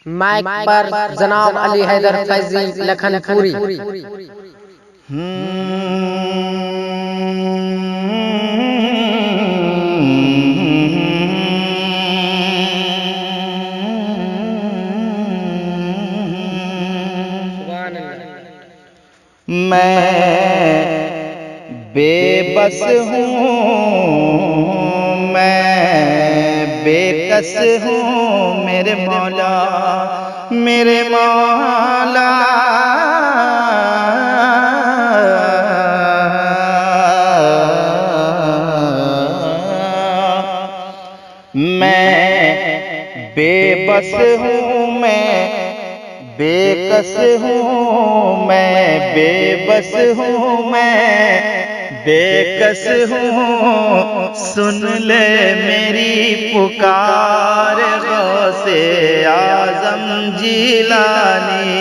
Mic पर जनाब अली हैदर फैजी लखनपुरी। मैं बेबस हूँ, मैं बेकस हूँ मेरे मौला, मेरे मौला। मैं बेबस हूँ, मैं बेकस हूँ, मैं बेबस हूँ, मैं बेकस हूँ। सुन ले मेरी पुकार गौसे आज़म जिलानी,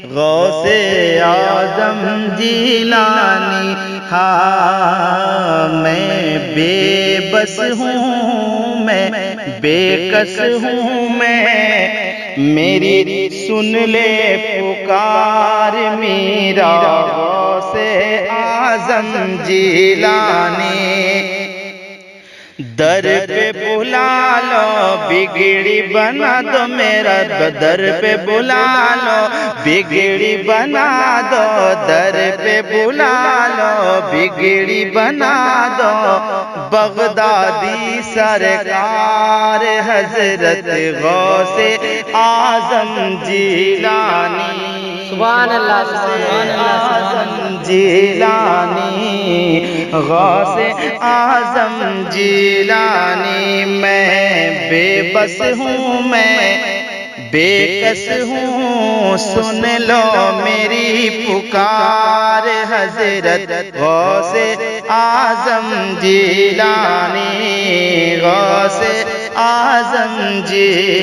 गौसे आज़म जिलानी। हाँ मैं बेबस हूँ, मैं बेकस हूँ, मैं मेरी सुन ले पुकार मेरा गौसे आज़म जिलानी। दर पे बुला लो बिगड़ी बना दो मेरा, दर पे बुला लो बिगड़ी बना दो, दर पे बुला लो बिगड़ी बना दो। बगदादी सरकार हजरत गौसे आज़म जिलानी, सुभान अल्लाह, सुभान अल्लाह, आज़म जिलानी, गौसे आज़म जिलानी। मैं बेबस हूँ, मैं बेकस हूँ। सुन लो मेरी पुकार हजरत गौसे आज़म जिलानी, गौसे आज़म जिलानी।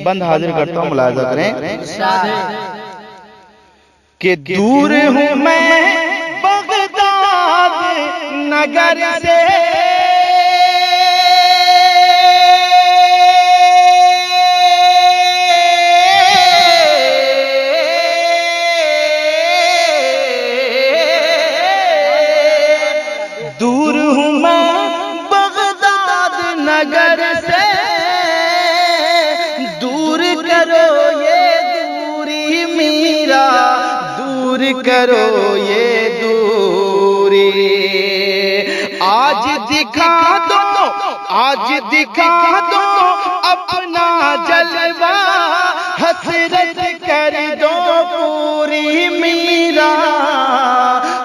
बंद हाजिर करता हूँ, मुलाहिज़ा करें कि दूर हूँ मैं बगदाद नगर से, दूर हूँ मैं बगदाद नगर से। दूर करो ये दूरी मेरा, दूर करो ये दूरी। आज दिखा दो, आज दिखा दो अपना जलवा, हसरत कर दो पूरी मेरा,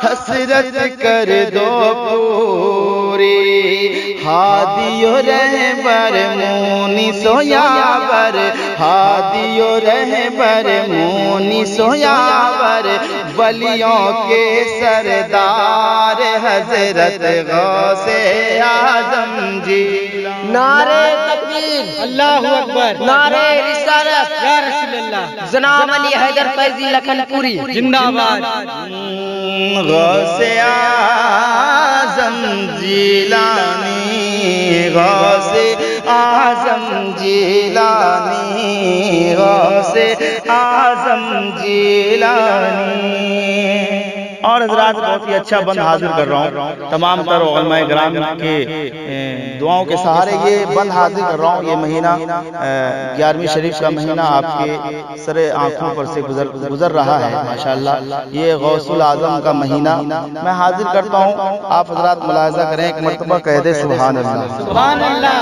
हसरत कर दो पूरी। हादियो रहबर मोनी सोयावर, हादियो रहबर मोनी सोयावर, वलियों के सरदार हजरत गौसे आज़म जिलानी। नारे तकबीर, अल्लाहु अकबर, नारे रिसालत, या रसूलल्लाह, जनाब अली हैदर फैजी लखनपुरी जिंदाबाद। गौसे आज़म जिलानी, गौसे आज़म जिलानी, गौसे आज़म जिलानी। और हजरात बहुत ही अच्छा बंद हाजिर कर रहा हूँ तमाम तर उलमाए किराम के दुआओं के सहारे। ये बंद हाजिर कर रहा हूँ। ये महीना 11वीं शरीफ का महीना आपके सरे आंखों पर से गुजर रहा है माशाअल्लाह। ये गौसुल आज़म का महीना मैं हाजिर करता हूँ। आप हजरात मुलाहिज़ा करें, एक मरतबा कह दे सुभान अल्लाह, सुभान अल्लाह।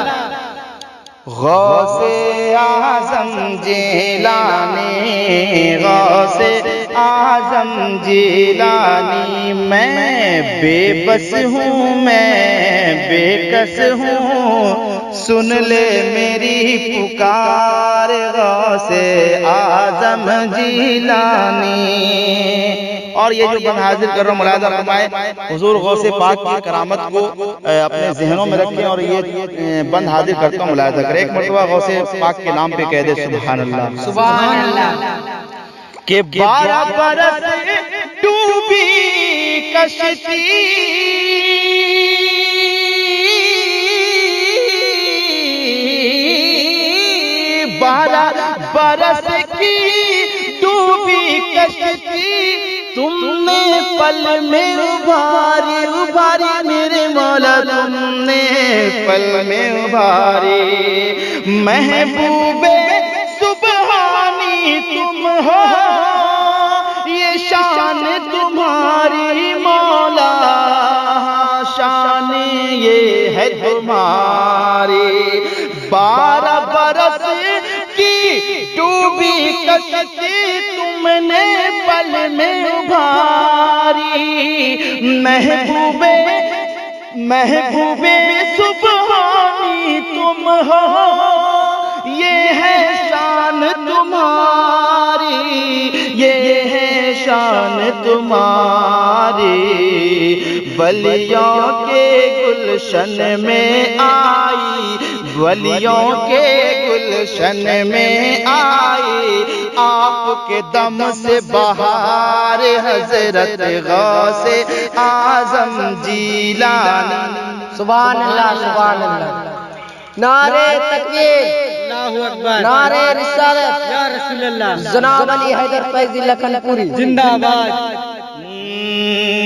गौसे आज़म जिलानी, गौसे आज़म जिलानी। मैं बेबस हूँ, मैं बेकस हूँ। सुन ले मेरी पुकार गौसे आज़म जिलानी। और ये जो बंद हाजिर कर रहा हूँ, मुलाहिज़ा फरमाए, हुजूर गौसे पाक की करामत को अपने जहनों में रखें। और ये बंद हाजिर करता हूँ, मुलाहिज़ा करें। एक मरतबा गौसे पाक के नाम पे कह दे सुभान अल्लाह, सुभान अल्लाह। के 12 बरस डूबी कश्ती 12 बरस की डूबी कश्ती तुमने पल में उभारी उभारी मेरे मौला तुमने पल में उभारी। महबूबे सुबहानी तुम हो ये शान तुम्हारी मौला शान ये है तुम्हारी। 12 बरस की डूबी कश्ती तुमने पल में उभारी। महबूबे महबूबे सुबहानी तुम हो ये है शान तुम्हारी ये है शान तुम्हारी। वलियों के गुलशन में आई वलियों के गुलशन में आई आपके दम से बहार हजरत गौसे आजम जीलानी। सुभान अल्लाह सुभान अल्लाह। नारे तकबीर, अल्लाहु अकबर, नारे रिसालत, या रसूल अल्लाह, जनाब अली हैदर फैजी लखनपुरी जिंदाबाद।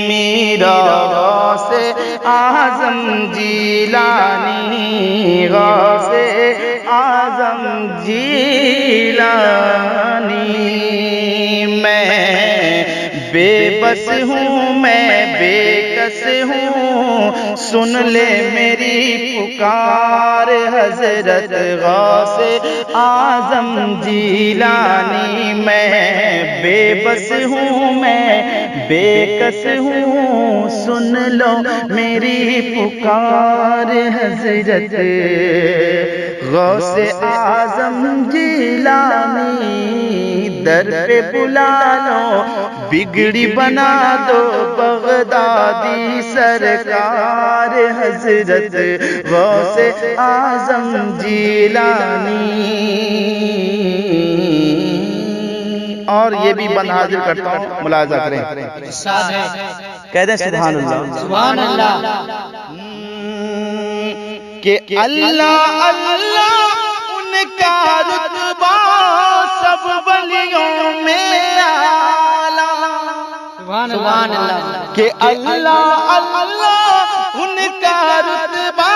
मेरा गौसे आजम जीलानी गौसे आजम जीलानी। मैं बेबस हूँ मैं बेकस हूँ सुन ले मेरी पुकार हजरत गौसे आजम जीलानी। मैं बेबस हूँ मैं बेकस हूँ सुन लो मेरी पुकार हजरत गौसे आजम जीलानी। दर पे बुला लो बिगड़ी बना दो बगदादी सरकार हजरत गौसे आजम जीलानी। और ये भी बंद हाजिर करता हूँ मुलाजा करें कह दें सुभान अल्लाह सुभान अल्लाह। कि अल्लाह अल्लाह उनका रुतबा सब वलियों में आला। सुभान अल्लाह। कि अल्लाह अल्लाह उनका रुतबा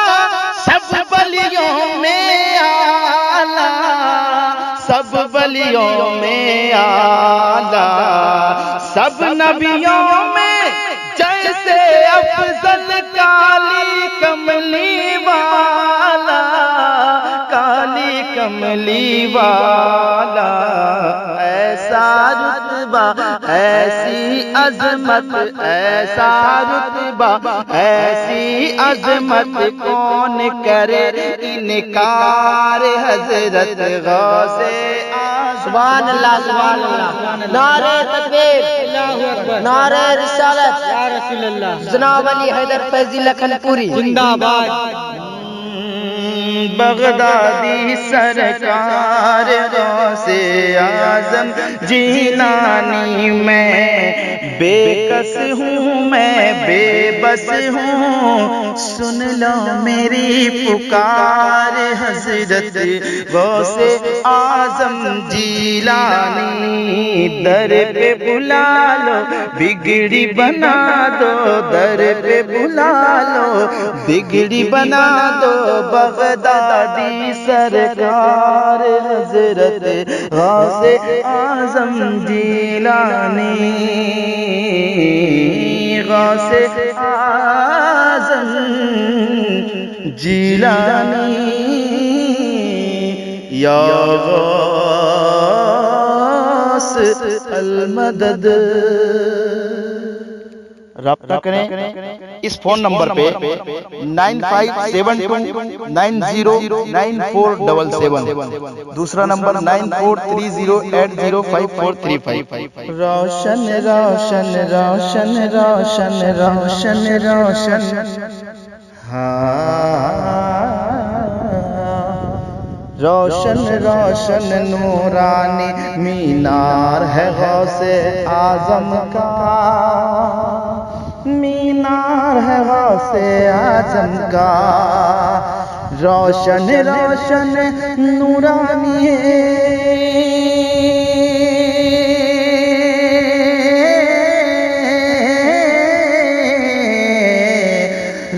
सब वलियों में आला सब वलियों में आला। सब नबियों में जैसे अफजल काली कमली वाला काली कमली वाला। ऐसा रुतबा ऐसी अजमत ऐसा रुतबा ऐसी अजमत कौन करे इनकार हजरत गौसे सुभान अल्लाह सुभान अल्लाह। नारे तकबीर, अल्लाहु अकबर, नारे रिसालत, या रसूल अल्लाह, जनाब अली हैदर फैजी लखनपुरी जिंदाबाद। बगदादी सरकार गौसे आजम जीलानी। मैं बेकस हूँ मैं बेबस हूँ सुन लो मेरी पुकार हजरत गौसे आजम जीलानी। दर पे बुला लो बिगड़ी बना दो दर पे बुला लो बिगड़ी बना दो बगदादी सरकार हजरत गौसे आजम जीलानी। गौसे आजम जीलानी या गौस अल मदद। राब्ता करें इस फोन नंबर पे 9572909477। दूसरा नंबर 9430805435। रोशन रोशन रोशन रोशन रोशन रोशन रोशन रोशन नूरानी मीनार है गौसे आजम का मीनार है गौसे आजम का। रोशन रोशन नूरानी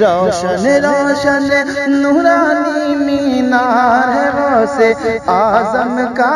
रोशन रोशन नूरानी मीनार है गौसे आजम का।